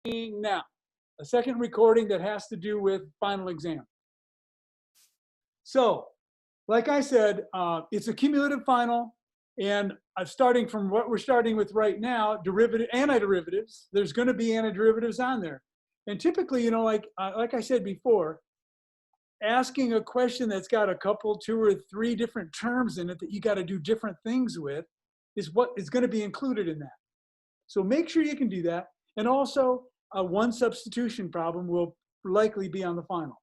now. A second recording that has to do with final exam. So, like I said, it's a cumulative final, and starting from what we're starting with right now, antiderivatives, there's going to be antiderivatives on there. And typically, you know, like I said before, asking a question that's got a couple, 2 or 3 different terms in it that you got to do different things with is what is going to be included in that. So make sure you can do that. And also, one substitution problem will likely be on the final,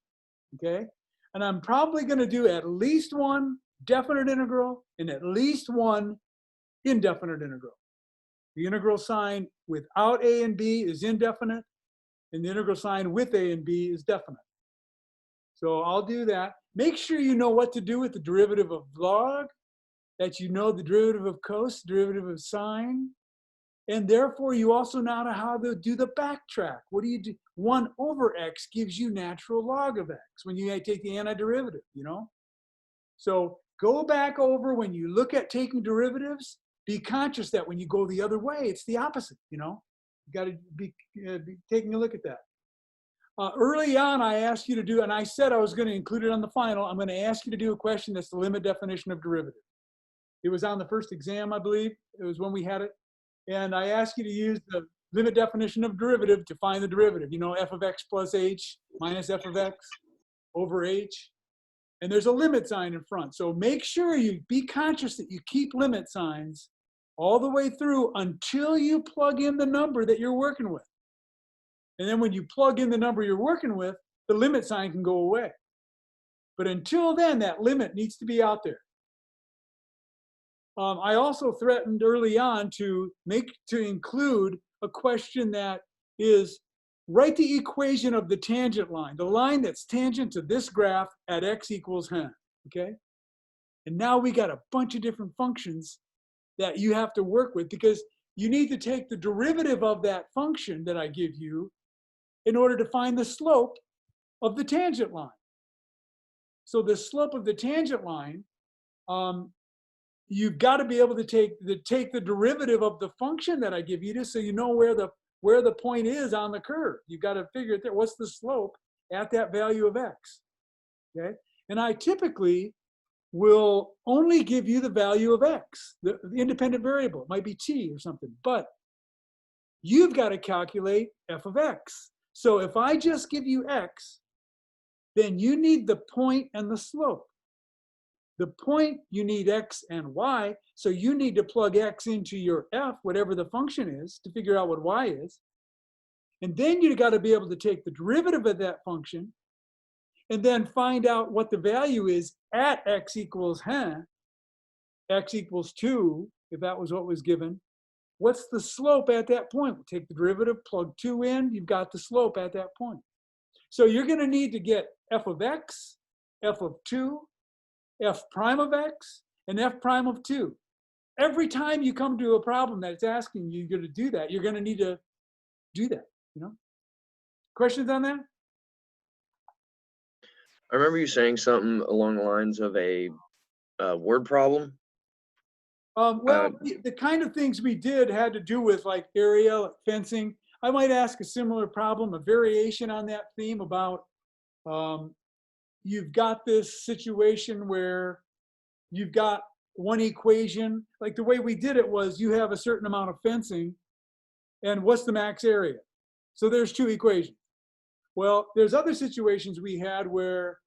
okay? And I'm probably going to do at least one definite integral and at least one indefinite integral. The integral sign without a and b is indefinite, and the integral sign with a and b is definite. So I'll do that. Make sure you know what to do with the derivative of log, that you know the derivative of cos, derivative of sine, and therefore you also know how to do the backtrack. What do you do? 1 over x gives you natural log of x when you take the antiderivative, you know? So go back over when you look at taking derivatives, be conscious that when you go the other way, it's the opposite, you know? You gotta be taking a look at that. Early on, I asked you to do, and I said I was gonna include it on the final, I'm gonna ask you to do a question that's the limit definition of derivative. It was on the first exam, I believe. It was when we had it. And I asked you to use the limit definition of derivative to find the derivative. You know, f of x plus h minus f of x over h. And there's a limit sign in front. So make sure you be conscious that you keep limit signs all the way through until you plug in the number that you're working with. And then when you plug in the number you're working with, the limit sign can go away. But until then, that limit needs to be out there. I also threatened early on to include a question that is write the equation of the tangent line, the line that's tangent to this graph at x equals 10, okay? And now we got a bunch of different functions that you have to work with because you need to take the derivative of that function that I give you in order to find the slope of the tangent line. So the slope of the tangent line, you've got to be able to take the derivative of the function that I give you so you know where the point is on the curve. You've got to figure it there. What's the slope at that value of x? Okay, and I typically will only give you the value of x, the independent variable. It might be t or something, but you've got to calculate f of x. So if I just give you x, then you need the point and the slope. The point, you need x and y, so you need to plug x into your f, whatever the function is, to figure out what y is. And then you got to be able to take the derivative of that function and then find out what the value is at x equals x equals 2, if that was what was given. What's the slope at that point? We'll take the derivative, plug 2 in, you've got the slope at that point. So you're going to need to get f of x, f of 2, f prime of x, and f prime of 2. Every time you come to a problem that's asking you to do that, you're going to need to do that, you know? Questions on that? I remember you saying something along the lines of a word problem. The kind of things we did had to do with like area, like fencing. I might ask a similar problem, a variation on that theme about you've got this situation where you've got one equation, like the way we did it was you have a certain amount of fencing and what's the max area? So there's 2 equations. Well, there's other situations we had where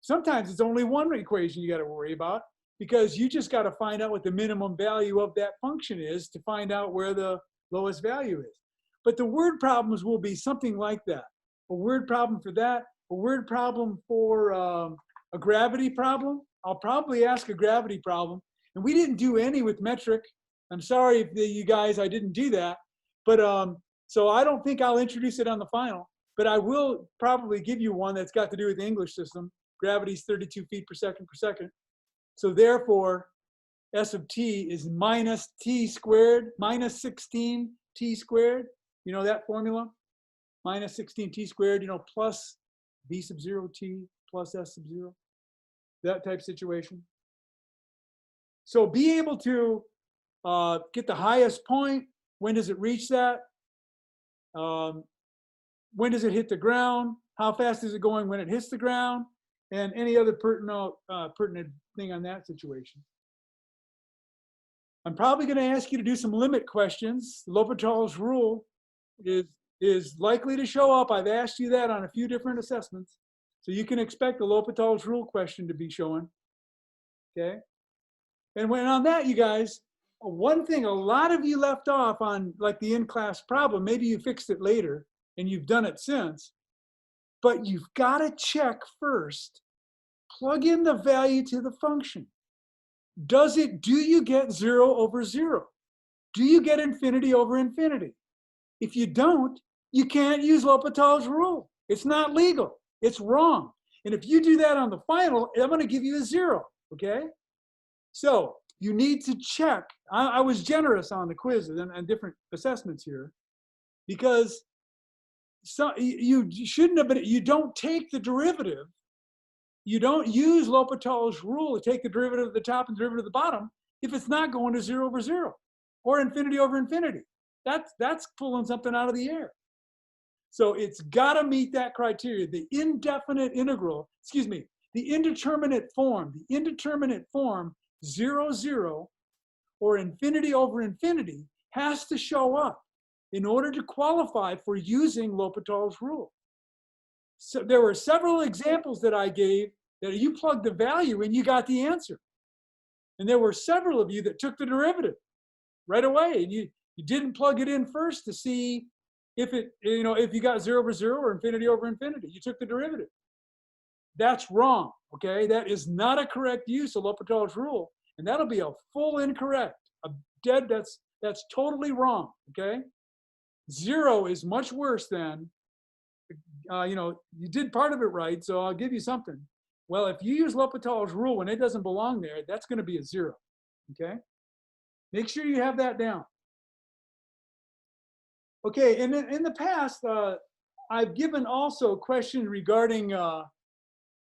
sometimes it's only one equation you got to worry about because you just got to find out what the minimum value of that function is to find out where the lowest value is. But the word problems will be something like that. A word problem for that, a word problem for a gravity problem. I'll probably ask a gravity problem. And we didn't do any with metric. I'm sorry if you guys, I didn't do that. But so I don't think I'll introduce it on the final. But I will probably give you one that's got to do with the English system. Gravity is 32 feet per second. So therefore, S of t is minus t squared, minus 16 t squared. You know that formula? Minus 16 t squared, you know, plus v sub 0 t plus s sub 0. That type situation. So be able to get the highest point. When does it reach that? when does it hit the ground, how fast is it going when it hits the ground, and any other pertinent thing on that situation. I'm probably going to ask you to do some limit questions. L'Hopital's rule is likely to show up. I've asked you that on a few different assessments. So you can expect the L'Hopital's rule question to be showing. Okay. And when on that, you guys, one thing a lot of you left off on, like the in-class problem, maybe you fixed it later and you've done it since, but you've got to check first, plug in the value to the function. Do you get 0 over 0? Do you get infinity over infinity? If you don't, you can't use L'Hopital's rule. It's not legal. It's wrong. And if you do that on the final, I'm going to give you a 0, okay? So you need to check. I was generous on the quiz and different assessments here because you shouldn't have been, you don't take the derivative. You don't use L'Hopital's rule to take the derivative of the top and derivative of the bottom if it's not going to 0 over 0 or infinity over infinity. That's pulling something out of the air. So it's got to meet that criteria. The indefinite integral, the indeterminate form 0, 0 or infinity over infinity has to show up in order to qualify for using L'Hopital's rule. So there were several examples that I gave that you plugged the value and you got the answer. And there were several of you that took the derivative right away. And you didn't plug it in first to see if if you got 0 over 0 or infinity over infinity. You took the derivative. That's wrong, okay? That is not a correct use of L'Hopital's rule. And that'll be a full incorrect, that's totally wrong, okay? 0 is much worse than, you did part of it right, so I'll give you something. Well, if you use L'Hopital's rule when it doesn't belong there, that's going to be a 0, okay? Make sure you have that down. Okay, and in the past, I've given also questions regarding,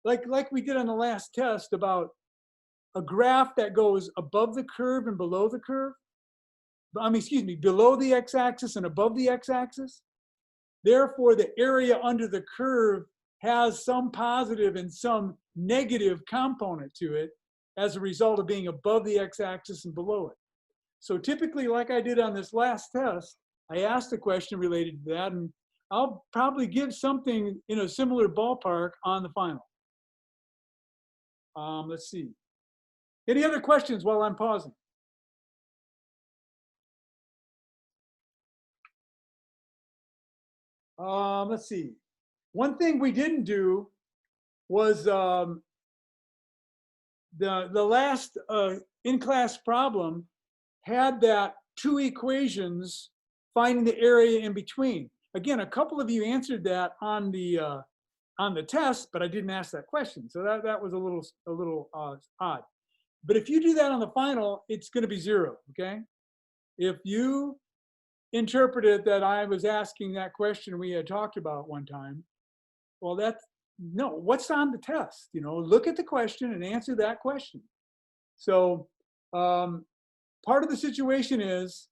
like we did on the last test about a graph that goes above the curve and below the curve. Below the x-axis and above the x-axis. Therefore, the area under the curve has some positive and some negative component to it as a result of being above the x-axis and below it. So typically, like I did on this last test, I asked a question related to that, and I'll probably give something in a similar ballpark on the final. Let's see. Any other questions while I'm pausing? Let's see. One thing we didn't do was the last in-class problem had that 2 equations finding the area in between. Again, a couple of you answered that on the test, but I didn't ask that question, so that was a little odd. But if you do that on the final, it's going to be 0. Okay, if you interpreted that I was asking that question we had talked about one time, well, no, what's on the test? Look at the question and answer that question. So part of the situation is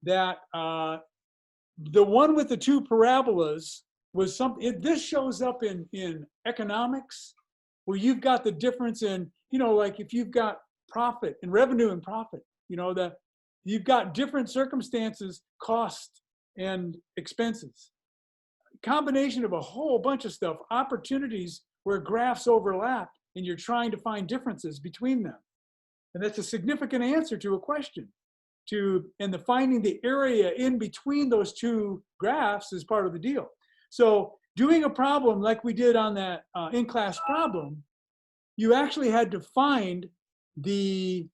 that the one with the 2 parabolas was something, this shows up in economics, where you've got the difference in, like if you've got profit and revenue and profit, that you've got different circumstances, cost and expenses. Combination of a whole bunch of stuff, opportunities where graphs overlap and you're trying to find differences between them. And that's a significant answer to a question. And the finding the area in between those 2 graphs is part of the deal. So doing a problem like we did on that in-class problem, you actually had to find the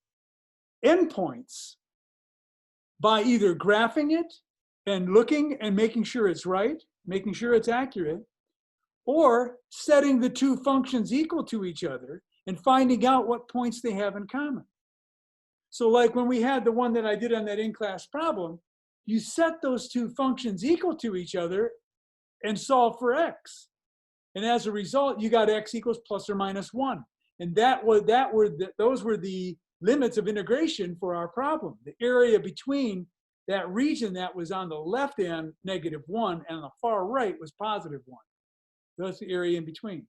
endpoints by either graphing it and looking and making sure it's right, making sure it's accurate, or setting the 2 functions equal to each other and finding out what points they have in common. So like when we had the one that I did on that in-class problem, you set those 2 functions equal to each other and solve for x. And as a result, you got x equals plus or minus 1. And those were the limits of integration for our problem. The area between that region that was on the left end, -1, and on the far right was +1. That's the area in between.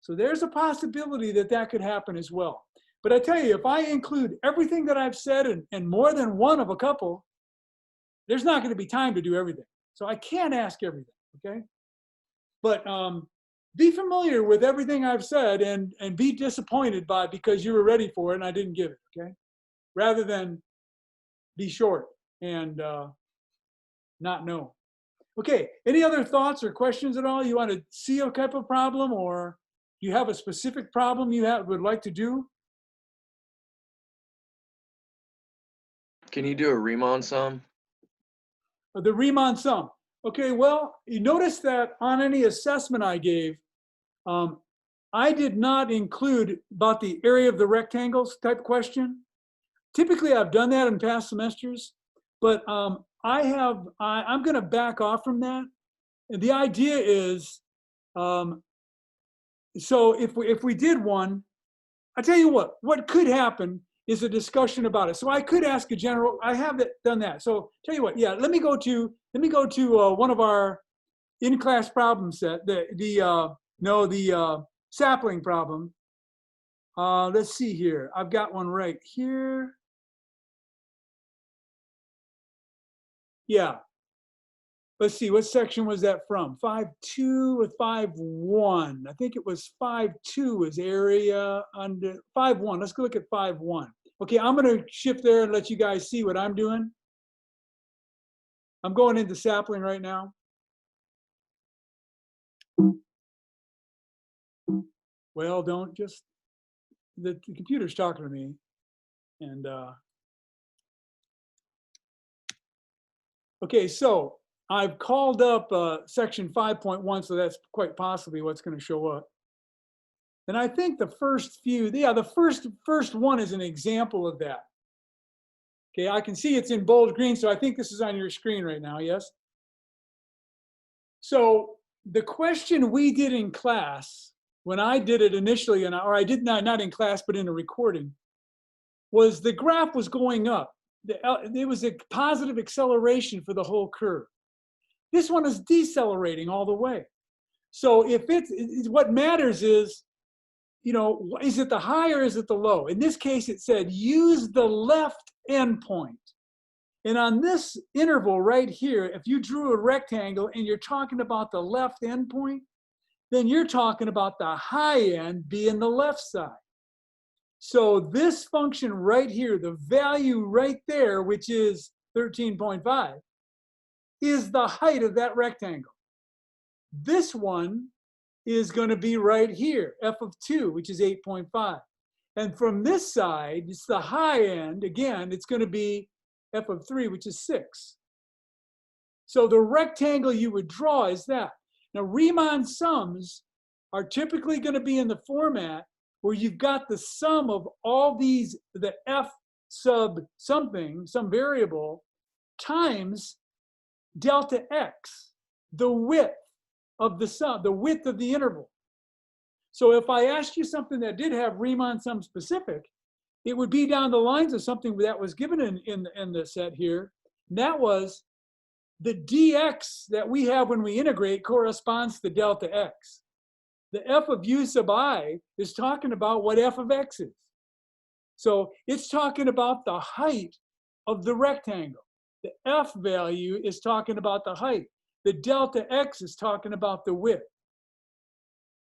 So there's a possibility that that could happen as well. But I tell you, if I include everything that I've said and more than one of a couple, there's not going to be time to do everything. So I can't ask everything, okay? But be familiar with everything I've said and be disappointed by it because you were ready for it and I didn't give it, okay? Rather than be short and not know. Okay, any other thoughts or questions at all? You want to see a type of problem, or you have a specific problem you would like to do? Can you do a Riemann sum? The Riemann sum. Okay, well, you notice that on any assessment I gave, I did not include about the area of the rectangles type question. Typically, I've done that in past semesters, but I'm going to back off from that. And the idea is, so if we did one, I tell you what could happen is a discussion about it. So I could ask a general. I have done that. So tell you what, yeah. Let me go to one of our in-class problem set. The sapling problem. Let's see here. I've got one right here. Yeah. Let's see, what section was that from? 5.2 with 5.1. I think it was 5.2 was area under 5.1. Let's go look at 5.1. Okay, I'm going to shift there and let you guys see what I'm doing. I'm going into sapling right now. Well, don't just, the computer's talking to me. And, okay, so I've called up section 5.1, so that's quite possibly what's going to show up. And I think the first few, yeah, the first one is an example of that. Okay, I can see it's in bold green, so I think this is on your screen right now, yes? So the question we did in class, when I did it initially, or I did not in class, but in a recording, was the graph was going up. There was a positive acceleration for the whole curve. This one is decelerating all the way. So if what matters is, is it the high or is it the low? In this case, it said use the left endpoint. And on this interval right here, if you drew a rectangle and you're talking about the left endpoint, then you're talking about the high end being the left side. So this function right here, the value right there, which is 13.5, is the height of that rectangle. This one is going to be right here, f of 2, which is 8.5. And from this side, it's the high end. Again, it's going to be f of 3, which is 6. So the rectangle you would draw is that. Now, Riemann sums are typically going to be in the format where you've got the sum of all these, the f sub something, some variable, times delta x, the width of the sum, the width of the interval. So if I asked you something that did have Riemann sum specific, it would be down the lines of something that was given in the set here. And that was the dx that we have when we integrate corresponds to delta x. The f of u sub I is talking about what f of x is. So it's talking about the height of the rectangle. The f value is talking about the height. The delta x is talking about the width.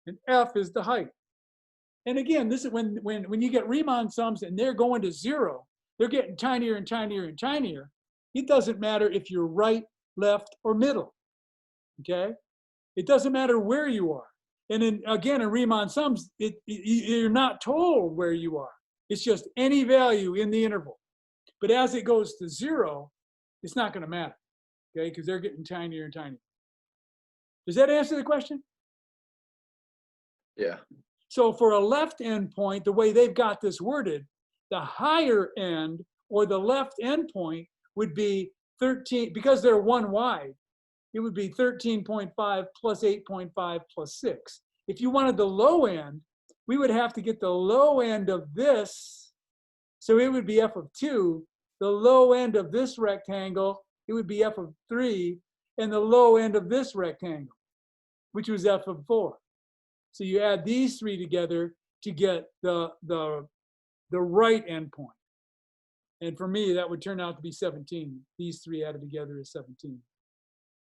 And f is the height. And again, this is when you get Riemann sums and they're going to 0, they're getting tinier and tinier and tinier. It doesn't matter if you're right, left, or middle. Okay? It doesn't matter where you are. And again, in Riemann sums, you're not told where you are. It's just any value in the interval. But as it goes to 0, it's not going to matter, okay? Because they're getting tinier and tinier. Does that answer the question? Yeah. So for a left endpoint, the way they've got this worded, the higher end or the left endpoint would be 13, because they're one wide, it would be 13.5 plus 8.5 plus 6. If you wanted the low end, we would have to get the low end of this. So it would be f of 2. The low end of this rectangle it would be f of 3 and the low end of this rectangle, which was f of 4. So you add these three together to get the right endpoint. And for me, that would turn out to be 17. These three added together is 17.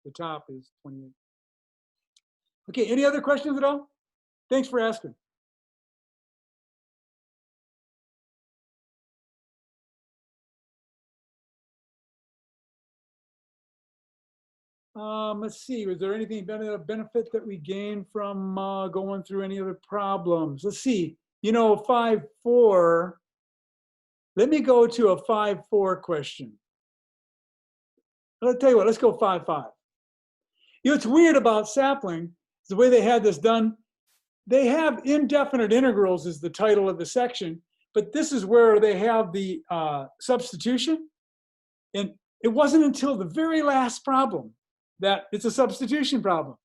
The top is 28. Okay, any other questions at all? Thanks for asking. Let's see, was there anything benefit that we gained from going through any other problems? Let's see, 5-4, let me go to a 5-4 question. I'll tell you what, let's go 5-5. What's weird about sapling is the way they had this done. They have indefinite integrals is the title of the section, but this is where they have the substitution. And it wasn't until the very last problem that it's a substitution problem.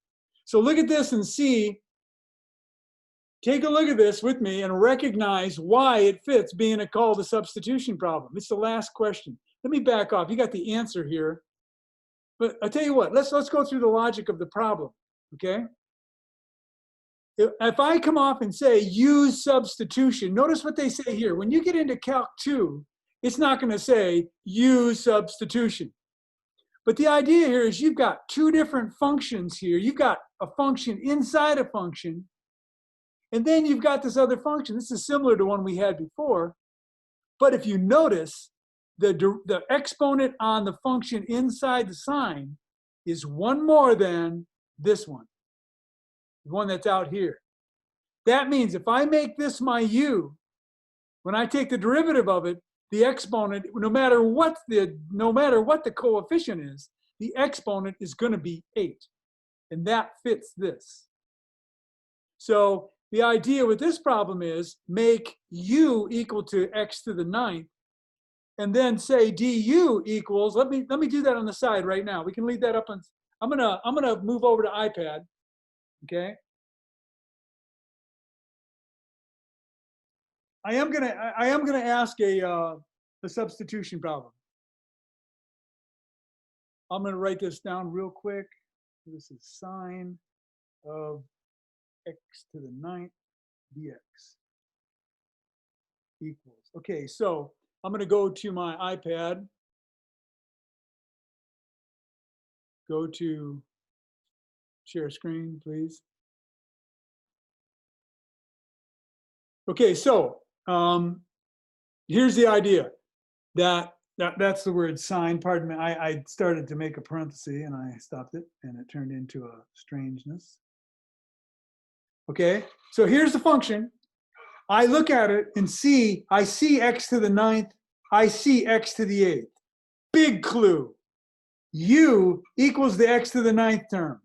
So look at this and see, take a look at this with me and recognize why it fits being called a substitution problem. It's the last question. Let me back off. You got the answer here. But I'll tell you what, let's go through the logic of the problem, okay? If I come off and say use substitution, notice what they say here. When you get into Calc 2, it's not going to say use substitution. But the idea here is you've got two different functions here. You've got a function inside a function, and then you've got this other function. This is similar to one we had before. But if you notice, the exponent on the function inside the sign is one more than this one, the one that's out here. That means if I make this my u, when I take the derivative of it, the exponent, no matter what the coefficient is, the exponent is going to be 8. And that fits this. So the idea with this problem is make u equal to x to the 9th, and then say du equals, let me do that on the side right now. We can leave that up on, I'm gonna move over to iPad, okay? I am gonna ask a substitution problem. I'm gonna write this down real quick. This is sine of x to the 9th dx equals. Okay, so I'm gonna go to my iPad, go to share screen, please. Okay, so here's the idea. That's the word sine. Pardon me. I started to make a parenthesis and I stopped it, and it turned into a strangeness. Okay, so here's the function. I look at it and I see x to the 9th. I see x to the 8th. Big clue. U equals the x to the 9th term.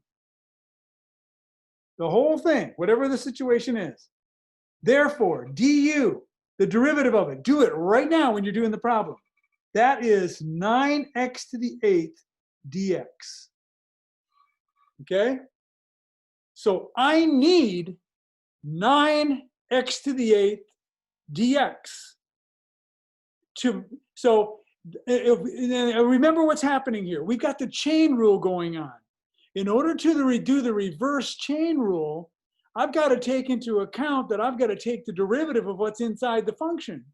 The whole thing, whatever the situation is. Therefore, du, the derivative of it, do it right now when you're doing the problem. That is 9x to the 8th dx. Okay? So I need 9x to the 8th dx. So remember what's happening here. We've got the chain rule going on. In order to do the reverse chain rule, I've got to take into account that I've got to take the derivative of what's inside the function.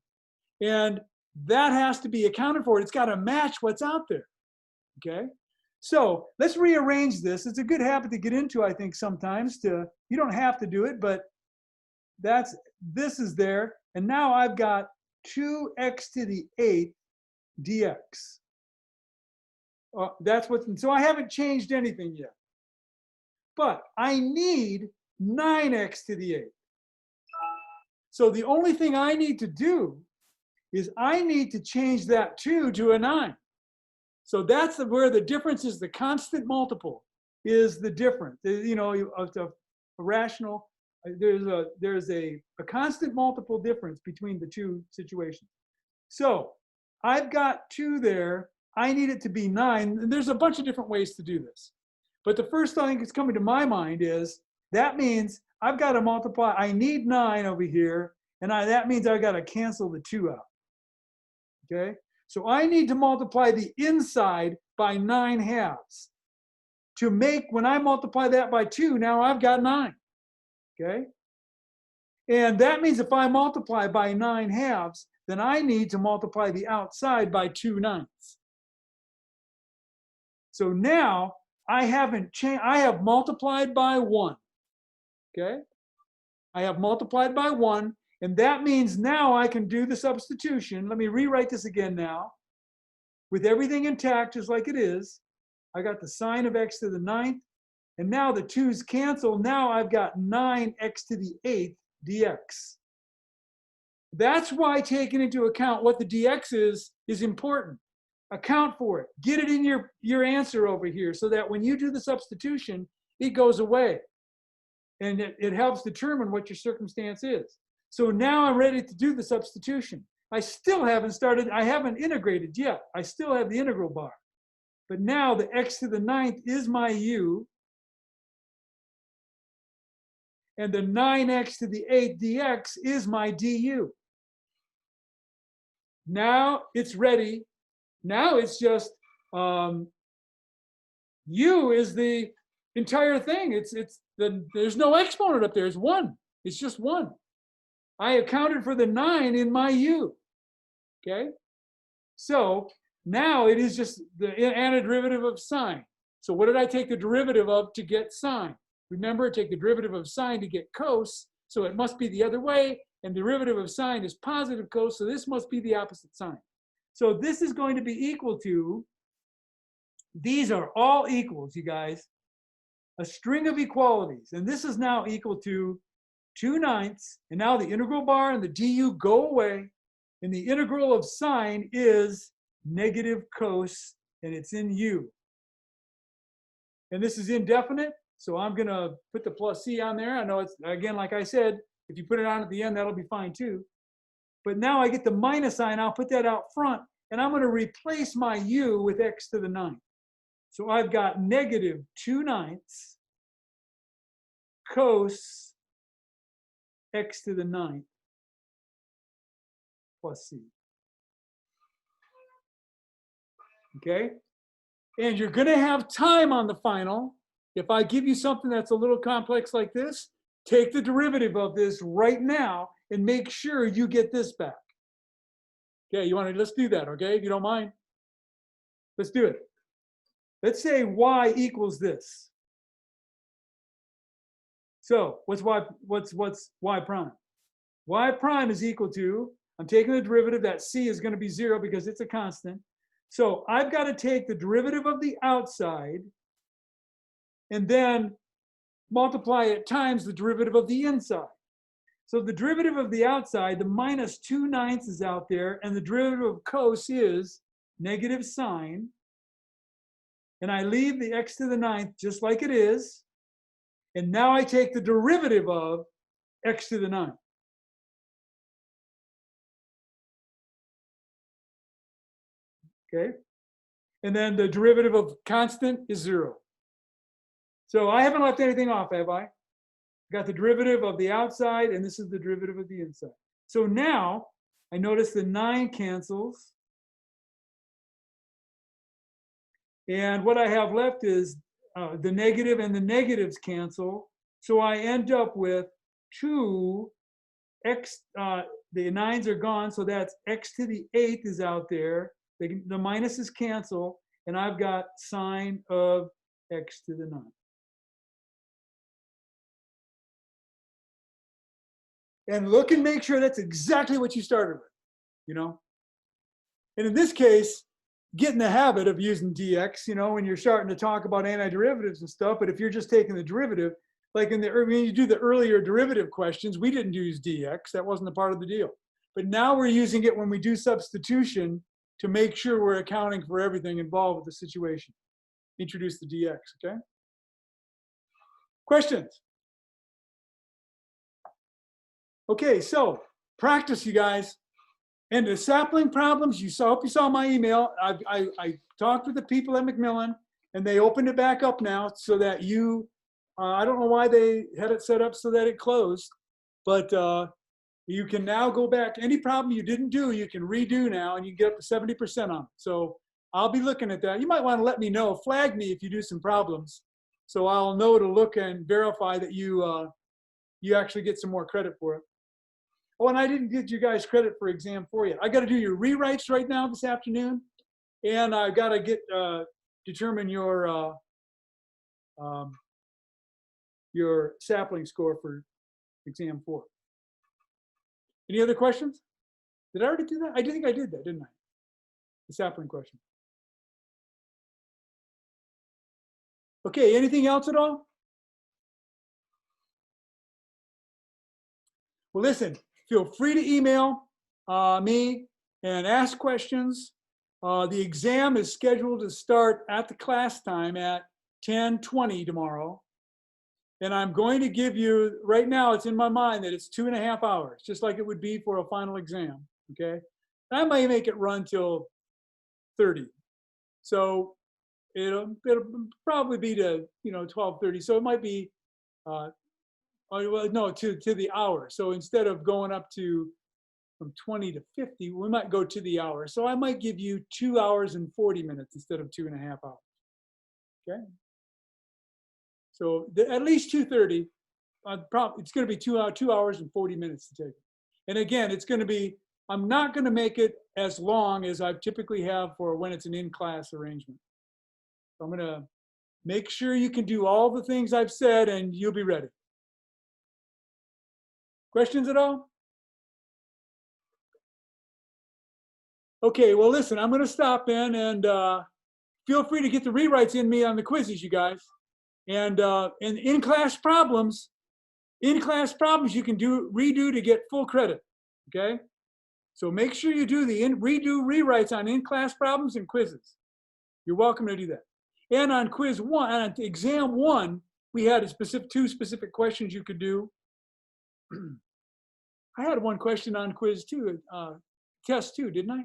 And that has to be accounted for. It's got to match what's out there. Okay? So let's rearrange this. It's a good habit to get into, I think, sometimes. You don't have to do it, but this is there. And now I've got 2x to the 8th dx. So I haven't changed anything yet. But I need 9x to the 8th. So the only thing I need to do is I need to change that 2 to a 9. So that's where the difference is. The constant multiple is the difference. A rational, there's a constant multiple difference between the two situations. So I've got 2 there. I need it to be 9. And there's a bunch of different ways to do this. But the first thing that's coming to my mind is that means I've got to multiply. I need 9 over here. And that means I've got to cancel the 2 out. Okay? So I need to multiply the inside by 9/2 to make, when I multiply that by 2, now I've got 9, okay? And that means if I multiply by 9/2, then I need to multiply the outside by 2/9. So now I haven't changed, I have multiplied by 1, okay? I have multiplied by 1, and that means now I can do the substitution. Let me rewrite this again now. With everything intact, just like it is, I got the sine of x to the 9th, and now the 2's cancel. Now I've got 9x to the 8th dx. That's why taking into account what the dx is important. Account for it. Get it in your answer over here so that when you do the substitution, it goes away. And it helps determine what your circumstance is. So now I'm ready to do the substitution. I still haven't started, I haven't integrated yet. I still have the integral bar. But now the x to the 9th is my u. And the 9x to the 8th dx is my du. Now it's ready. Now it's just, u is the entire thing. There's no exponent up there, it's 1. It's just 1. I accounted for the 9 in my u, okay? So now it is just the antiderivative of sine. So what did I take the derivative of to get sine? Remember, take the derivative of sine to get cos, so it must be the other way, and derivative of sine is positive cos, so this must be the opposite sign. So this is going to be equal to, these are all equals, you guys, a string of equalities. And this is now equal to 2/9, and now the integral bar and the du go away, and the integral of sine is negative cos, and it's in u. And this is indefinite, so I'm going to put the plus c on there. I know it's, again, like I said, if you put it on at the end, that'll be fine too. But now I get the minus sign, I'll put that out front, and I'm going to replace my u with x to the 9th. So I've got negative 2/9 cos x to the 9th plus c. Okay? And you're going to have time on the final. If I give you something that's a little complex like this, take the derivative of this right now and make sure you get this back. Okay, let's do that, okay, if you don't mind. Let's do it. Let's say y equals this. So what's y prime? Y prime is equal to, I'm taking the derivative, that c is going to be 0 because it's a constant. So I've got to take the derivative of the outside and then multiply it times the derivative of the inside. So the derivative of the outside, the minus 2/9 is out there, and the derivative of cos is negative sine. And I leave the x to the 9th just like it is. And now I take the derivative of x to the 9th. Okay? And then the derivative of constant is 0. So I haven't left anything off, have I? Got the derivative of the outside, and this is the derivative of the inside. So now I notice the 9 cancels. And what I have left is the negative and the negatives cancel. So I end up with 2x, the 9's are gone, so that's x to the 8th is out there. The minuses cancel, and I've got sine of x to the 9th. And look and make sure that's exactly what you started with, you know? And in this case, get in the habit of using dx, you know, when you're starting to talk about antiderivatives and stuff. But if you're just taking the derivative, like when you do the earlier derivative questions, we didn't use dx. That wasn't a part of the deal. But now we're using it when we do substitution to make sure we're accounting for everything involved with the situation. Introduce the dx, okay? Questions? Okay, so practice, you guys. And the sapling problems, I hope you saw my email. I talked with the people at Macmillan, and they opened it back up now so that I don't know why they had it set up so that it closed, but You can now go back. Any problem you didn't do, you can redo now, and you can get up to 70% on it. So I'll be looking at that. You might want to let me know, flag me if you do some problems, so I'll know to look and verify that you actually get some more credit for it. Oh, and I didn't give you guys credit for exam 4 yet. I got to do your rewrites right now this afternoon, and I've got to determine your sapling score for exam 4. Any other questions? Did I already do that? I think I did that, didn't I? The sapling question. Okay, anything else at all? Well, listen, feel free to email me and ask questions. The exam is scheduled to start at the class time at 10:20 tomorrow. And I'm going to give you, right now it's in my mind that it's 2.5 hours, just like it would be for a final exam, okay? And I may make it run till 30. So it'll probably be to 12:30. So it might be to the hour. So instead of going up to from 20 to 50, we might go to the hour. So I might give you 2 hours and 40 minutes instead of 2.5 hours. Okay. So at least 2:30. It's going to be 2 hours and 40 minutes to take it. And again, it's going to be. I'm not going to make it as long as I typically have for when it's an in-class arrangement. So I'm going to make sure you can do all the things I've said, and you'll be ready. Questions at all? Okay, well, listen, I'm going to stop in, and feel free to get the rewrites in me on the quizzes, you guys. And in-class problems you can redo to get full credit, okay? So make sure you do the redo rewrites on in-class problems and quizzes. You're welcome to do that. And on quiz 1, on exam 1, we had two specific questions you could do. I had one question on quiz 2, test 2, didn't I?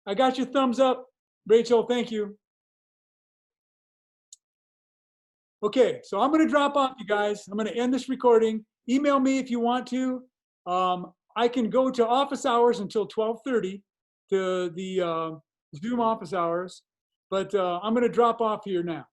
I got your thumbs up, Rachel, thank you. Okay, so I'm going to drop off, you guys. I'm going to end this recording. Email me if you want to. I can go to office hours until 12:30 to the Zoom office hours, but I'm going to drop off here now.